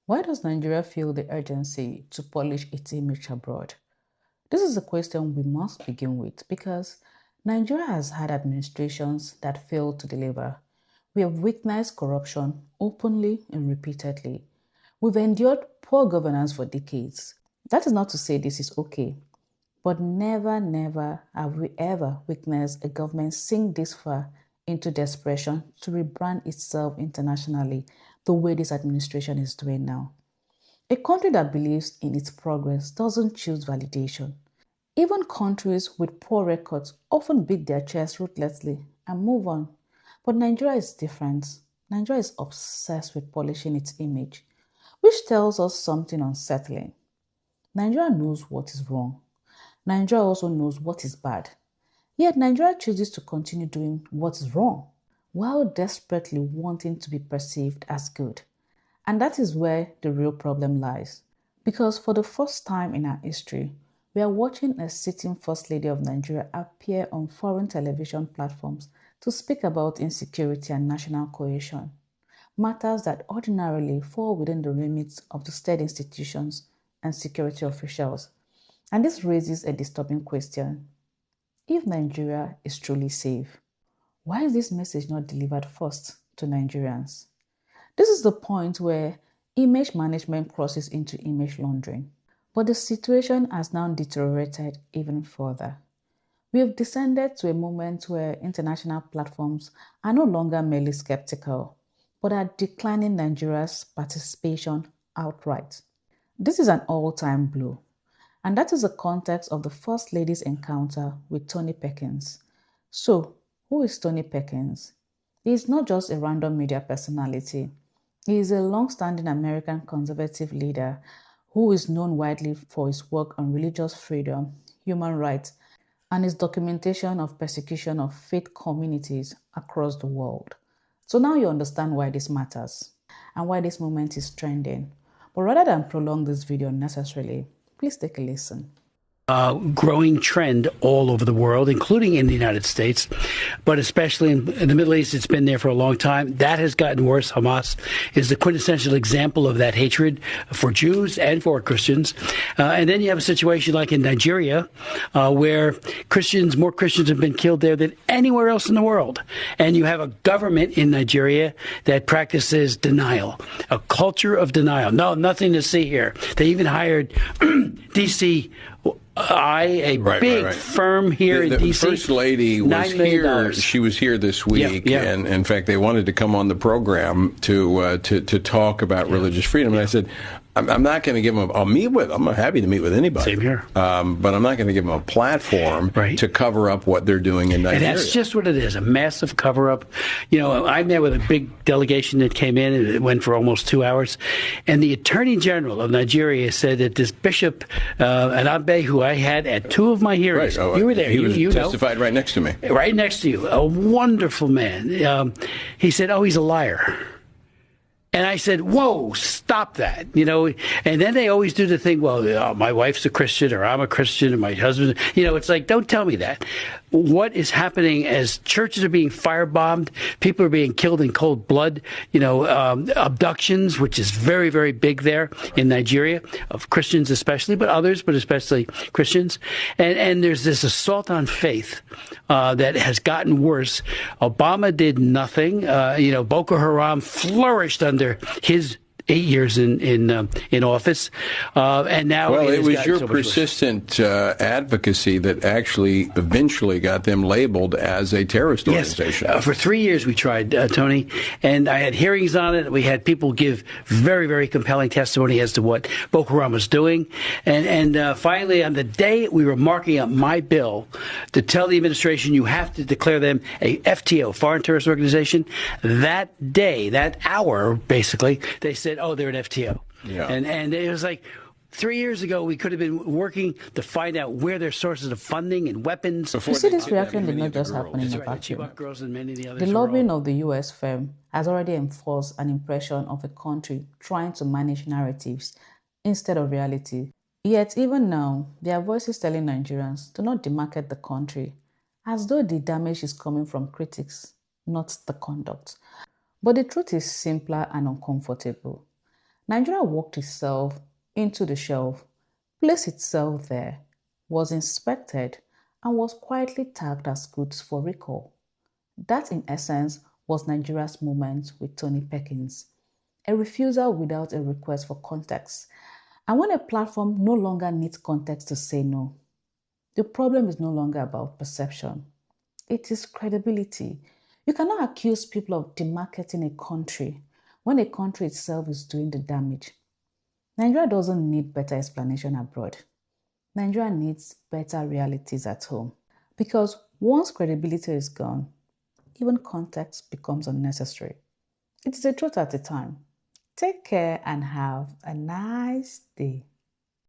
Why does Nigeria feel the urgency to polish its image abroad? This is a question we must begin with because Nigeria has had administrations that failed to deliver. We have witnessed corruption openly and repeatedly. We've endured poor governance for decades. That is not to say this is okay, but never have we ever witnessed a government sink this far into desperation to rebrand itself internationally the way this administration is doing now. A country that believes in its progress doesn't choose validation. Even countries with poor records often beat their chests ruthlessly and move on. But Nigeria is different. Nigeria is obsessed with polishing its image, which tells us something unsettling. Nigeria knows what is wrong. Nigeria also knows what is bad. Yet Nigeria chooses to continue doing what is wrong while desperately wanting to be perceived as good. And that is where the real problem lies. Because for the first time in our history, we are watching a sitting First Lady of Nigeria appear on foreign television platforms to speak about insecurity and national cohesion, matters that ordinarily fall within the remit of the state institutions and security officials. And this raises a disturbing question. If Nigeria is truly safe, why is this message not delivered first to Nigerians? This is the point where image management crosses into image laundering. But the situation has now deteriorated even further. We have descended to a moment where international platforms are no longer merely skeptical, but are declining Nigeria's participation outright. This is an all-time blow, and that is the context of the First Lady's encounter with Tony Perkins. So, who is Tony Perkins? He is not just a random media personality. He is a long-standing American conservative leader who is known widely for his work on religious freedom, human rights, and his documentation of persecution of faith communities across the world. So now you understand why this matters and why this moment is trending. But rather than prolong this video unnecessarily, please take a listen. Growing trend all over the world, including in the United States, but especially in the Middle East. It's been there for a long time. That has gotten worse. Hamas is the quintessential example of that hatred for Jews and for Christians. And then you have a situation like in Nigeria, where more Christians have been killed there than anywhere else in the world. And you have a government in Nigeria that practices denial, a culture of denial. No, nothing to see here. They even hired D.C. a big firm here in D.C. The First Lady was here. She was here this week, and in fact, they wanted to come on the program to talk about religious freedom. And I said, I'm not going to give them. I'll meet with them. I'm happy to meet with anybody. Same here. But I'm not going to give them a platform to cover up what they're doing in Nigeria. And that's just what it is, a massive cover-up. You know, I met with a big delegation that came in, and it went for almost 2 hours. And the Attorney General of Nigeria said that this Bishop Anabe, who I had at 2 of my hearings, you were there. He testified right next to me. Right next to you. A wonderful man. He said, he's a liar. And I said, whoa, stop that, you know. And then they always do the thing, well, my wife's a Christian, or I'm a Christian, and my husband, you know, it's like, don't tell me that. What is happening as churches are being firebombed, people are being killed in cold blood, you know, abductions, which is very, very big there in Nigeria, of Christians especially, but others, but especially Christians. And there's this assault on faith that has gotten worse. Obama did nothing. You know, Boko Haram flourished under his 8 years in office, and now it was your persistent advocacy that actually eventually got them labeled as a terrorist organization. Yes. For 3 years we tried, Tony, and I had hearings on it. We had people give very, very compelling testimony as to what Boko Haram was doing, and finally, on the day we were marking up my bill to tell the administration you have to declare them a FTO, foreign terrorist organization, that day, that hour, basically, they said, they're an FTO. Yeah. And it was like 3 years ago, we could have been working to find out where their sources of funding and weapons. You see, this reaction did not just happen in a vacuum. The lobbying of the US firm has already enforced an impression of a country trying to manage narratives instead of reality. Yet even now, there are voices telling Nigerians to not demarket the country, as though the damage is coming from critics, not the conduct. But the truth is simpler and uncomfortable. Nigeria walked itself into the shelf, placed itself there, was inspected, and was quietly tagged as goods for recall. That, in essence, was Nigeria's moment with Tony Perkins, a refusal without a request for context. And when a platform no longer needs context to say no, the problem is no longer about perception. It is credibility. You cannot accuse people of demarketing a country when a country itself is doing the damage. Nigeria doesn't need better explanation abroad. Nigeria needs better realities at home. Because once credibility is gone, even context becomes unnecessary. It is a truth at a time. Take care and have a nice day.